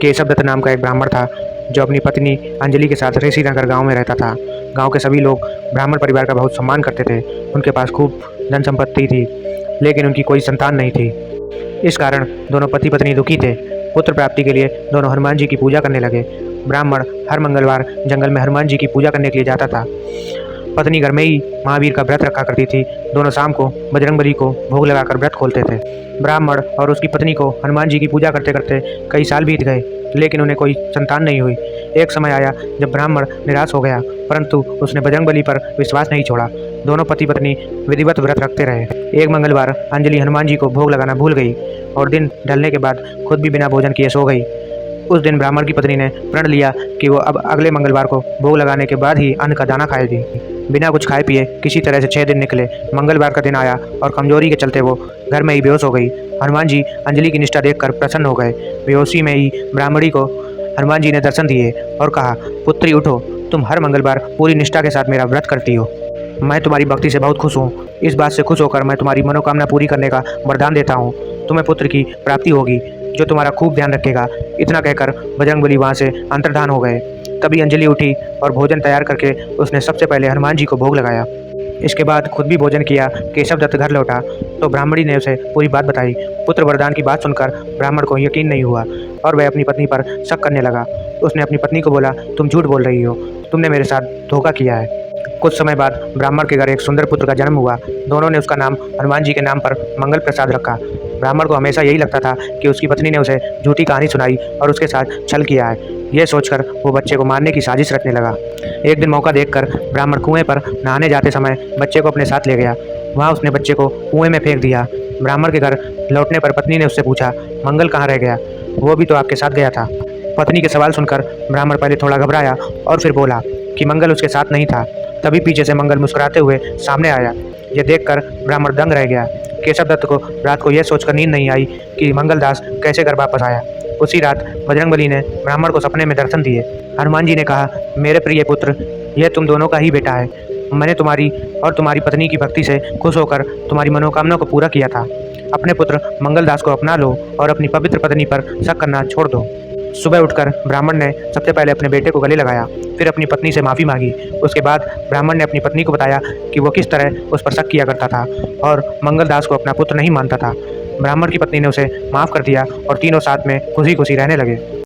केशव दत्त नाम का एक ब्राह्मण था जो अपनी पत्नी अंजलि के साथ ऋषि नगर गांव में रहता था। गांव के सभी लोग ब्राह्मण परिवार का बहुत सम्मान करते थे। उनके पास खूब धन संपत्ति थी, लेकिन उनकी कोई संतान नहीं थी। इस कारण दोनों पति पत्नी दुखी थे। पुत्र प्राप्ति के लिए दोनों हनुमान जी की पूजा करने लगे। ब्राह्मण हर मंगलवार जंगल में हनुमान जी की पूजा करने के लिए जाता था। पत्नी घर में ही महावीर का व्रत रखा करती थी। दोनों शाम को बजरंगबली को भोग लगाकर व्रत खोलते थे। ब्राह्मण और उसकी पत्नी को हनुमान जी की पूजा करते करते कई साल बीत गए, लेकिन उन्हें कोई संतान नहीं हुई। एक समय आया जब ब्राह्मण निराश हो गया, परंतु उसने बजरंगबली पर विश्वास नहीं छोड़ा। दोनों पति पत्नी विधिवत व्रत रखते रहे। एक मंगलवार अंजलि हनुमान जी को भोग लगाना भूल गई और दिन ढलने के बाद खुद भी बिना भोजन किए सो गई। उस दिन ब्राह्मण की पत्नी ने प्रण लिया कि वो अब अगले मंगलवार को भोग लगाने के बाद ही अन्न का दाना खाएगी। बिना कुछ खाए पिए किसी तरह से 6 दिन निकले। मंगलवार का दिन आया और कमजोरी के चलते वो घर में ही बेहोश हो गई। हनुमान जी अंजलि की निष्ठा देखकर प्रसन्न हो गए। बेहोशी में ही ब्राह्मणी को हनुमान जी ने दर्शन दिए और कहा, पुत्री उठो, तुम हर मंगलवार पूरी निष्ठा के साथ मेरा व्रत करती हो। मैं तुम्हारी भक्ति से बहुत खुश हूँ। इस बात से खुश होकर मैं तुम्हारी मनोकामना पूरी करने का वरदान देता हूँ। तुम्हें पुत्र की प्राप्ति होगी जो तुम्हारा खूब ध्यान रखेगा। इतना कहकर बजरंगबली वहाँ से अंतर्धान हो गए। तभी अंजलि उठी और भोजन तैयार करके उसने सबसे पहले हनुमान जी को भोग लगाया। इसके बाद खुद भी भोजन किया। केशव दत्त घर लौटा तो ब्राह्मणी ने उसे पूरी बात बताई। पुत्र वरदान की बात सुनकर ब्राह्मण को यकीन नहीं हुआ और वह अपनी पत्नी पर शक करने लगा। उसने अपनी पत्नी को बोला, तुम झूठ बोल रही हो, तुमने मेरे साथ धोखा किया है। कुछ समय बाद ब्राह्मण के घर एक सुंदर पुत्र का जन्म हुआ। दोनों ने उसका नाम हनुमान जी के नाम पर मंगल प्रसाद रखा। ब्राह्मण को हमेशा यही लगता था कि उसकी पत्नी ने उसे झूठी कहानी सुनाई और उसके साथ छल किया है। यह सोचकर वो बच्चे को मारने की साजिश रचने लगा। एक दिन मौका देखकर ब्राह्मण कुएं पर नहाने जाते समय बच्चे को अपने साथ ले गया। वहाँ उसने बच्चे को कुएं में फेंक दिया। ब्राह्मण के घर लौटने पर पत्नी ने उससे पूछा, मंगल कहाँ रह गया? वो भी तो आपके साथ गया था। पत्नी के सवाल सुनकर ब्राह्मण पहले थोड़ा घबराया और फिर बोला कि मंगल उसके साथ नहीं था। तभी पीछे से मंगल मुस्कुराते हुए सामने आया। यह देखकर ब्राह्मण दंग रह गया। केशव दत्त को रात को यह सोचकर नींद नहीं आई कि मंगलदास कैसे घर वापस आया। उसी रात बजरंगबली ने ब्राह्मण को सपने में दर्शन दिए। हनुमान जी ने कहा, मेरे प्रिय पुत्र, यह तुम दोनों का ही बेटा है। मैंने तुम्हारी और तुम्हारी पत्नी की भक्ति से खुश होकर तुम्हारी मनोकामना को पूरा किया था। अपने पुत्र मंगलदास को अपना लो और अपनी पवित्र पत्नी पर शक करना छोड़ दो। सुबह उठकर ब्राह्मण ने सबसे पहले अपने बेटे को गले लगाया, फिर अपनी पत्नी से माफ़ी मांगी। उसके बाद ब्राह्मण ने अपनी पत्नी को बताया कि वो किस तरह उस पर शक किया करता था और मंगलदास को अपना पुत्र नहीं मानता था। ब्राह्मण की पत्नी ने उसे माफ़ कर दिया और तीनों साथ में खुशी खुशी रहने लगे।